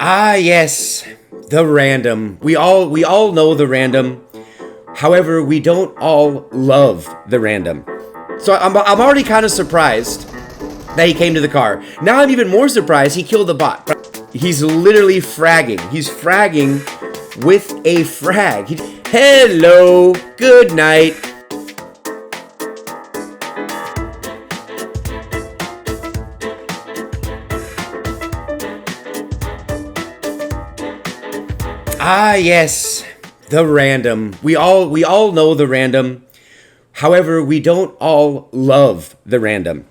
Ah, yes, the random. We all know the random. However, we don't all love the random. So I'm already kind of surprised that he came to the car. Now I'm even more surprised he killed the bot. He's literally fragging. He's fragging with a frag. Hello, good night. Ah, yes, the random. We all know the random. However, we don't all love the random.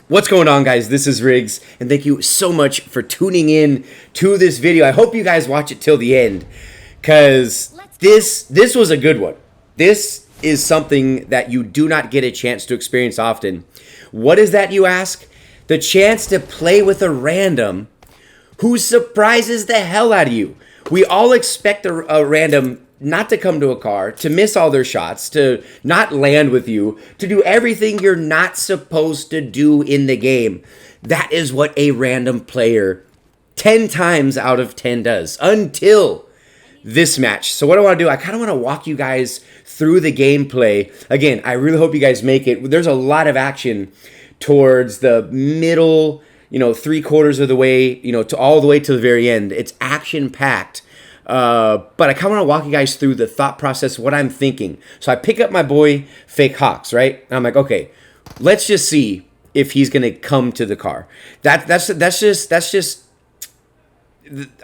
What's going on, guys? This is Riggs, and thank you so much for tuning in to this video. I hope you guys watch it till the end, because this was a good one. This is something that you do not get a chance to experience often. What is that, you ask? The chance to play with a random who surprises the hell out of you. We all expect a random not to come to a car, to miss all their shots, to not land with you, to do everything you're not supposed to do in the game. That is what a random player 10 times out of 10 does until this match. So what I want to do, I kind of want to walk you guys through the gameplay. Again, I really hope you guys make it. There's a lot of action towards the middle, 3/4 of the way, to all the way to the very end. It's action packed. But I kind of want to walk you guys through the thought process, what I'm thinking. So I pick up my boy Fake Hawks, right? And I'm like, okay, let's just see if he's gonna come to the car. That's just.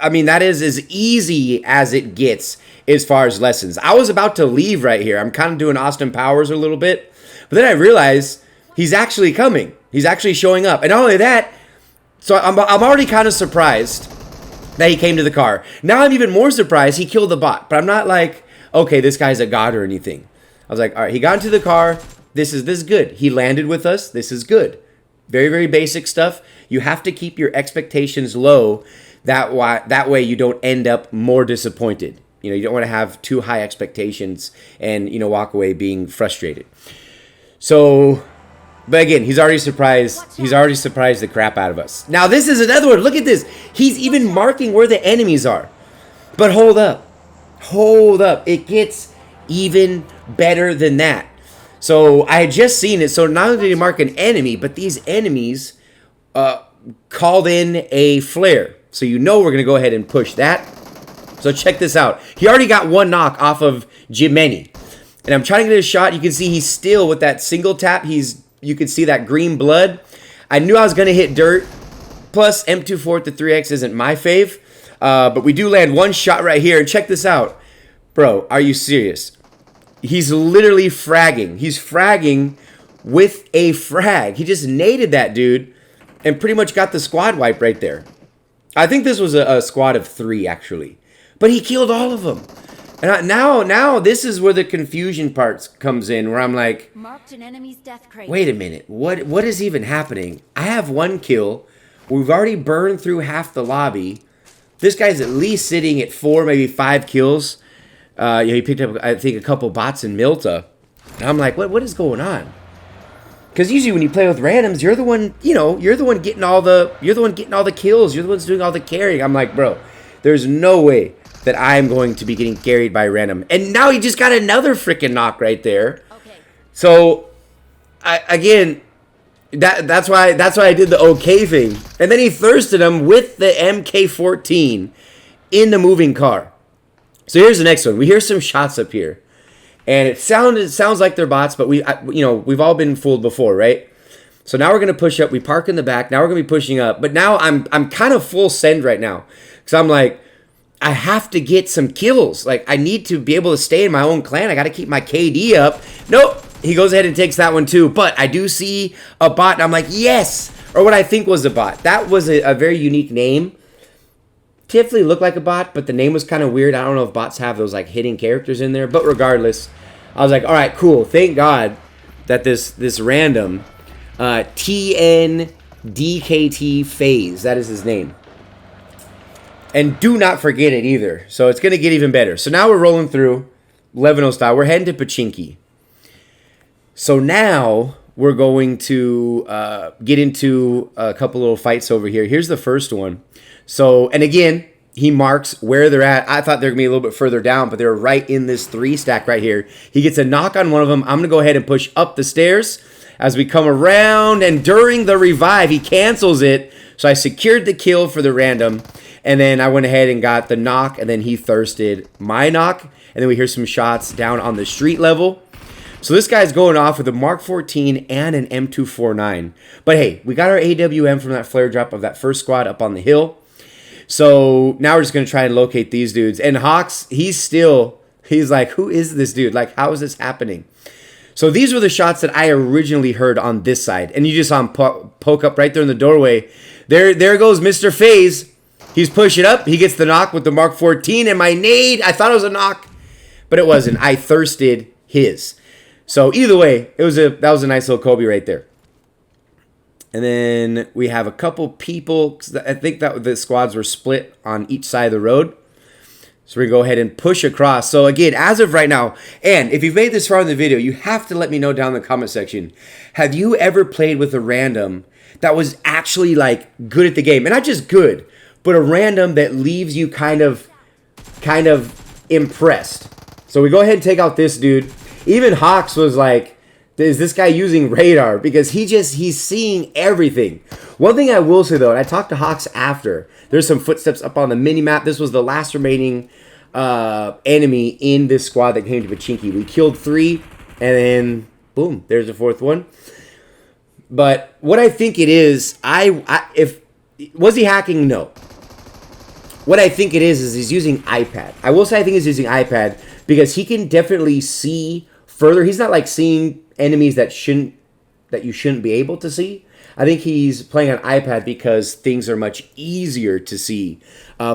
I mean, that is as easy as it gets as far as lessons. I was about to leave right here. I'm kind of doing Austin Powers a little bit, but then I realized he's actually coming. He's actually showing up, and not only that, so I'm already kind of surprised that he came to the car. Now I'm even more surprised he killed the bot. But I'm not like, okay, this guy's a god or anything. I was like, all right, he got into the car. This is good. He landed with us. This is good. Very, very basic stuff. You have to keep your expectations low. That way you don't end up more disappointed. You don't want to have too high expectations and, walk away being frustrated. So, but again, he's already surprised the crap out of us. Now, this is another one. Look at this. He's even marking where the enemies are. But hold up. It gets even better than that. So, I had just seen it. So, not only did he mark an enemy, but these enemies called in a flare. So, we're going to go ahead and push that. So, check this out. He already got one knock off of Jimeni. And I'm trying to get a shot. You can see he's still with that single tap. You can see that green blood. I knew I was going to hit dirt. Plus, M24 to 3X isn't my fave. But we do land one shot right here. And check this out. Bro, are you serious? He's literally fragging. He's fragging with a frag. He just naded that dude and pretty much got the squad wipe right there. I think this was a squad of 3, actually. But he killed all of them. And now this is where the confusion part comes in, where I'm like, marked an enemy's death crate. Wait a minute, what is even happening? I have 1 kill. We've already burned through half the lobby. This guy's at least sitting at 4, maybe 5 kills. He picked up, I think, a couple bots in Milta. And I'm like, what is going on? Because usually when you play with randoms, you're the one getting all the kills. You're the ones doing all the carrying. I'm like, bro, there's no way that I'm going to be getting carried by random. And now he just got another freaking knock right there. Okay. So, that's why I did the okay thing. And then he thirsted him with the MK14 in the moving car. So here's the next one. We hear some shots up here. And it sounds like they're bots, but we've all been fooled before, right? So now we're going to push up. We park in the back. Now we're going to be pushing up. But now I'm kind of full send right now. Because I'm like, I have to get some kills. Like, I need to be able to stay in my own clan. I got to keep my KD up. Nope. He goes ahead and takes that one too. But I do see a bot, and I'm like, yes! Or what I think was a bot. That was a very unique name. Definitely looked like a bot, but the name was kind of weird. I don't know if bots have those, like, hidden characters in there. But regardless, I was like, all right, cool. Thank God that this random TNDKT Phase, that is his name. And do not forget it either. So it's going to get even better. So now we're rolling through Levino style. We're heading to Pachinki. So now we're going to get into a couple little fights over here. Here's the first one. So, and again, he marks where they're at. I thought they're going to be a little bit further down, but they're right in this 3 stack right here. He gets a knock on one of them. I'm going to go ahead and push up the stairs as we come around. And during the revive, he cancels it. So I secured the kill for the random. And then I went ahead and got the knock. And then he thirsted my knock. And then we hear some shots down on the street level. So this guy's going off with a Mark 14 and an M249. But hey, we got our AWM from that flare drop of that first squad up on the hill. So now we're just going to try and locate these dudes. And Hawks, he's like, who is this dude? Like, how is this happening? So these were the shots that I originally heard on this side. And you just saw him poke up right there in the doorway. There goes Mr. FaZe. He's pushing up. He gets the knock with the Mark 14. And my nade, I thought it was a knock, but it wasn't. I thirsted his. So either way, that was a nice little Kobe right there. And then we have a couple people. I think that the squads were split on each side of the road. So we go ahead and push across. So again, as of right now, and if you've made this far in the video, you have to let me know down in the comment section. Have you ever played with a random that was actually like good at the game? And not just good, but a random that leaves you kind of impressed. So we go ahead and take out this dude. Even Hawks was like, is this guy using radar? Because he's seeing everything. One thing I will say though, and I talked to Hawks after, there's some footsteps up on the mini map. This was the last remaining enemy in this squad that came to Pochinki. We killed 3, and then boom, there's the 4th one. But what I think it is, was he hacking? No. What I think it is he's using iPad. I will say I think he's using iPad because he can definitely see further. He's not like seeing enemies that you shouldn't be able to see. I think he's playing on iPad because things are much easier to see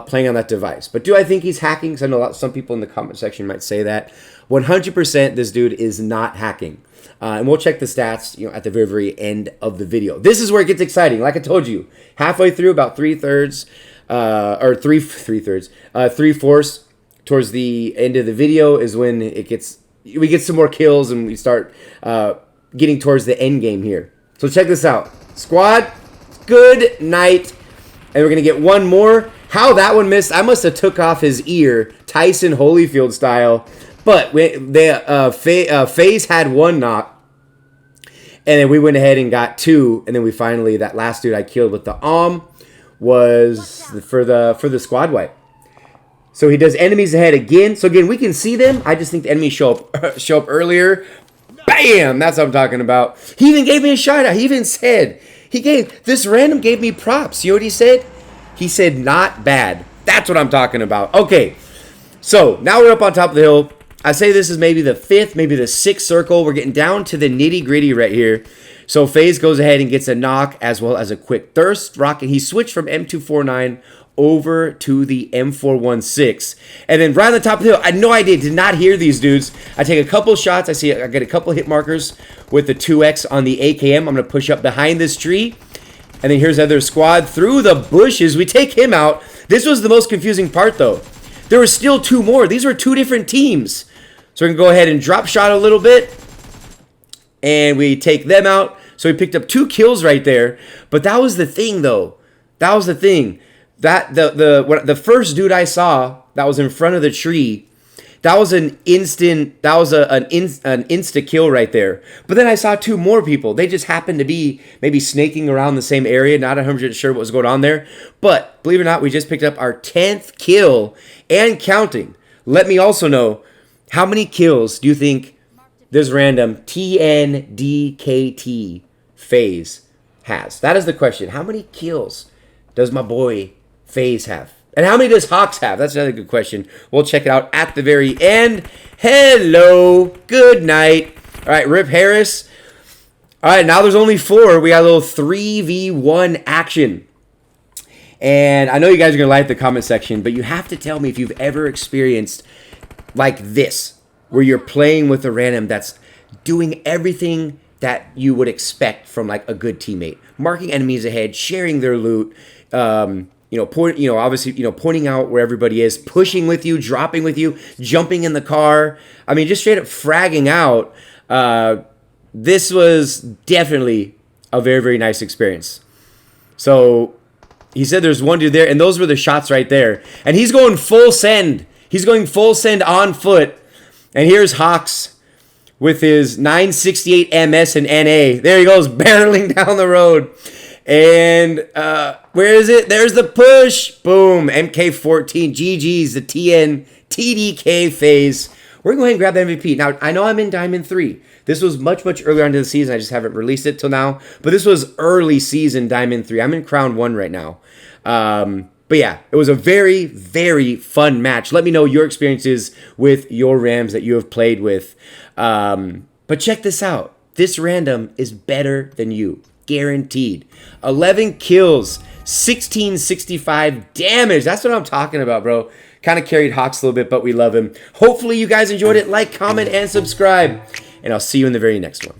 playing on that device. But do I think he's hacking? Because I know some people in the comment section might say that. 100% this dude is not hacking. And we'll check the stats, at the very, very end of the video. This is where it gets exciting. Like I told you, halfway through, about 3/4 towards the end of the video is when we get some more kills and we start getting towards the end game here. So check this out. Squad, good night. And we're going to get one more. How that one missed, I must have took off his ear, Tyson Holyfield style. But FaZe had 1 knock. And then we went ahead and got 2. And then we finally, that last dude I killed with the was for the squad wipe. So he does enemies ahead again. So again, we can see them. I just think the enemies show up earlier. Bam! That's what I'm talking about. He even gave me a shout out. He even said, this random gave me props. You know what he said? He said, not bad. That's what I'm talking about. Okay. So now we're up on top of the hill. I say this is maybe the 5th, maybe the 6th circle. We're getting down to the nitty gritty right here. So FaZe goes ahead and gets a knock as well as a quick thirst rocket. He switched from M249 over to the M416. And then right on the top of the hill, I had no idea, did not hear these dudes. I take a couple shots. I get a couple hit markers with the 2X on the AKM. I'm going to push up behind this tree. And then here's the other squad through the bushes. We take him out. This was the most confusing part, though. There were still 2 more. These were 2 different teams. So we can go ahead and drop shot a little bit. And we take them out. So we picked up 2 kills right there. But that was the thing, though. That was the thing. That the first dude I saw that was in front of the tree, that was an insta kill right there. But then I saw 2 more people. They just happened to be maybe snaking around the same area. Not 100% sure what was going on there. But believe it or not, we just picked up our 10th kill and counting. Let me also know, how many kills do you think this random TNDKT FaZe has? That is the question. How many kills does my boy FaZe have? And how many does Hawks have? That's another good question. We'll check it out at the very end. Hello. Good night. All right, Rip Harris. All right, now there's only 4. We got a little 3v1 action. And I know you guys are going to like the comment section, but you have to tell me if you've ever experienced like this, where you're playing with a random that's doing everything that you would expect from like a good teammate. Marking enemies ahead, sharing their loot, obviously, pointing out where everybody is, pushing with you, dropping with you, jumping in the car. I mean, just straight up fragging out. This was definitely a very, very nice experience. So He said there's one dude there, and those were the shots right there. And he's going full send. He's going full send on foot. And here's Hawks with his 968 MS and NA. There he goes, barreling down the road. And where is it? There's the push. Boom. MK14. GG's, the TN TDK phase. We're going to go ahead and grab the MVP. Now, I know I'm in Diamond 3. This was much, much earlier into the season. I just haven't released it till now. But this was early season Diamond 3. I'm in Crown 1 right now. But yeah, it was a very, very fun match. Let me know your experiences with your Rams that you have played with. But check this out. This random is better than you. Guaranteed. 11 kills, 1665 damage. That's what I'm talking about, bro. Kind of carried Hawks a little bit, but we love him. Hopefully you guys enjoyed it. Like, comment, and subscribe. And I'll see you in the very next one.